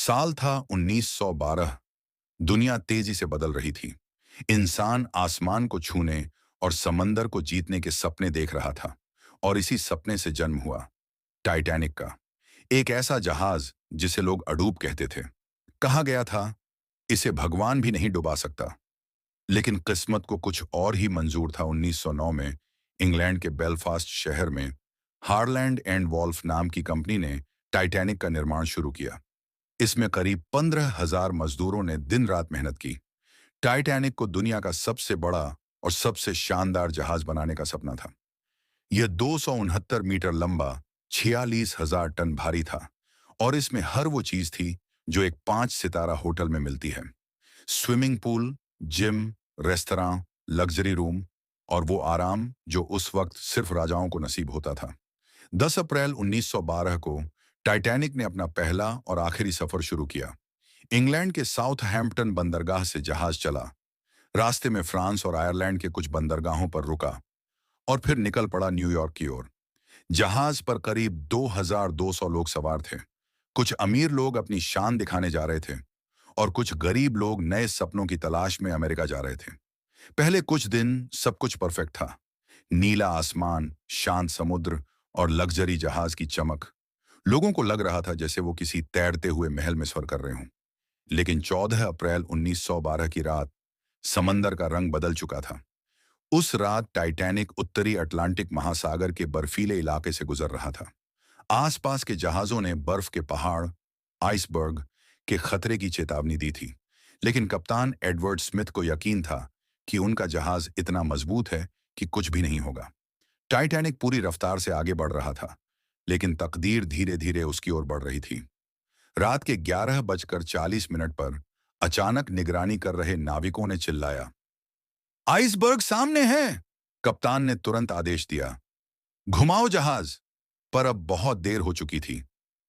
साल था 1912। दुनिया तेजी से बदल रही थी। इंसान आसमान को छूने और समंदर को जीतने के सपने देख रहा था। और इसी सपने से जन्म हुआ टाइटैनिक का। एक ऐसा जहाज जिसे लोग अडूब कहते थे। कहा गया था इसे भगवान भी नहीं डुबा सकता। लेकिन किस्मत को कुछ और ही मंजूर था। 1909 में इंग्लैंड के बेलफास्ट शहर में हारलैंड एंड वॉल्फ नाम की कंपनी ने टाइटैनिक का निर्माण शुरू किया। इसमें करीब 15,000 मजदूरों ने दिन रात मेहनत की। टाइटैनिक को दुनिया का सबसे बड़ा और सबसे शानदार जहाज बनाने का सपना था। यह 269 मीटर लंबा, 46,000 टन भारी था और इसमें हर वो चीज थी जो एक 5 सितारा होटल में मिलती है। Swimming pool, gym, restaurant, luxury room और वो आराम जो उस वक्त सिर्फ राजाओं को नसीब होता था। 10 अप्रैल 1912 को टाइटैनिक ने अपना पहला और आखिरी सफर शुरू किया। इंग्लैंड के साउथहैम्पटन बंदरगाह से जहाज चला। रास्ते में फ्रांस और आयरलैंड के कुछ बंदरगाहों पर रुका और फिर निकल पड़ा न्यूयॉर्क की ओर। जहाज पर करीब 2,200 लोग सवार थे। कुछ अमीर लोग अपनी शान दिखाने जा रहे थे और कुछ गरीब लोग नए सपनों की तलाश में अमेरिका जा रहे थे। पहले कुछ दिन सब कुछ परफेक्ट था। नीला आसमान, शांत समुद्र और लग्जरी जहाज की चमक। लोगों को लग रहा था जैसे वो किसी तैरते हुए महल में सफर कर रहे हों। लेकिन 14 अप्रैल 1912 की रात समंदर का रंग बदल चुका था। उस रात टाइटैनिक उत्तरी अटलांटिक महासागर के बर्फीले इलाके से गुजर रहा था। आसपास के जहाजों ने बर्फ के पहाड़, आइसबर्ग के खतरे की चेतावनी दी थी। लेकिन कप्तान एडवर्ड स्मिथ को यकीन था कि उनका जहाज इतना मजबूत है कि कुछ भी नहीं होगा। टाइटैनिक पूरी रफ्तार से आगे बढ़ रहा था, लेकिन तकदीर धीरे धीरे उसकी ओर बढ़ रही थी। रात के 11:40 पर अचानक निगरानी कर रहे नाविकों ने चिल्लाया, आइसबर्ग सामने है। कप्तान ने तुरंत आदेश दिया, घुमाओ जहाज। पर अब बहुत देर हो चुकी थी।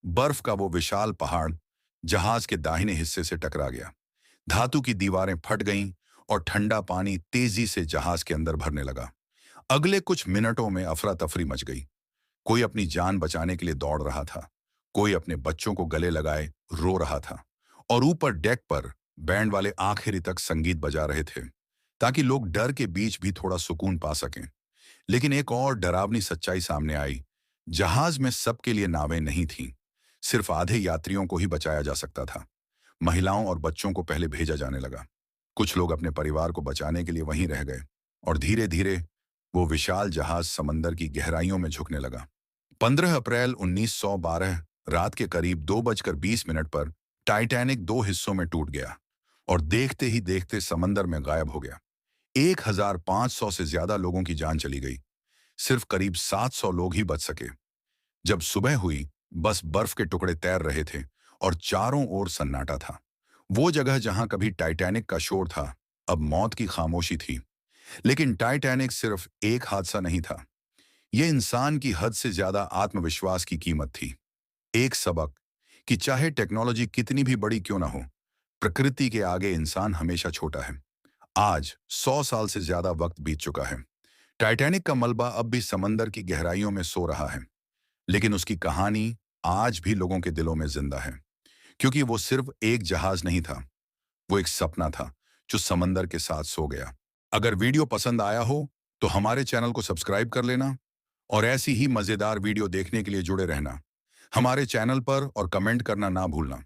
बर्फ का वो विशाल पहाड़ जहाज के दाहिने हिस्से से टकरा गया। धातु की दीवारें फट गईं और ठंडा पानी तेजी से जहाज के अंदर भरने लगा। अगले कुछ मिनटों में अफरा तफरी मच गई। कोई अपनी जान बचाने के लिए दौड़ रहा था, कोई अपने बच्चों को गले लगाए रो रहा था और ऊपर डेक पर बैंड वाले आखिरी तक संगीत बजा रहे थे ताकि लोग डर के बीच भी थोड़ा सुकून पा सकें। लेकिन एक और डरावनी सच्चाई सामने आई। जहाज में सबके लिए नावें नहीं थीं। सिर्फ आधे यात्रियों को ही बचाया जा सकता था। महिलाओं और बच्चों को पहले भेजा जाने लगा। कुछ लोग अपने परिवार को बचाने के लिए वहीं रह गए और धीरे धीरे वो विशाल जहाज समंदर की गहराइयों में झुकने लगा। 15 अप्रैल 1912 रात के करीब 2:20 पर टाइटैनिक दो हिस्सों में टूट गया और देखते ही देखते समंदर में गायब हो गया। 1,500 से ज्यादा लोगों की जान चली गई। सिर्फ करीब 700 लोग ही बच सके। जब सुबह हुई, बस बर्फ के टुकड़े तैर रहे थे और चारों ओर सन्नाटा था। वो जगह जहां कभी टाइटैनिक का शोर था, अब मौत की खामोशी थी। लेकिन टाइटैनिक सिर्फ एक हादसा नहीं था। ये इंसान की हद से ज्यादा आत्मविश्वास की कीमत थी। एक सबक कि चाहे टेक्नोलॉजी कितनी भी बड़ी क्यों ना हो, प्रकृति के आगे इंसान हमेशा छोटा है। आज 100 साल से ज्यादा वक्त बीत चुका है। टाइटैनिक का मलबा अब भी समंदर की गहराइयों में सो रहा है, लेकिन उसकी कहानी आज भी लोगों के दिलों में जिंदा है। क्योंकि वो सिर्फ एक जहाज नहीं था, वो एक सपना था जो समंदर के साथ सो गया। अगर वीडियो पसंद आया हो तो हमारे चैनल को सब्सक्राइब कर लेना और ऐसी ही मजेदार वीडियो देखने के लिए जुड़े रहना। हमारे चैनल पर और कमेंट करना ना भूलना।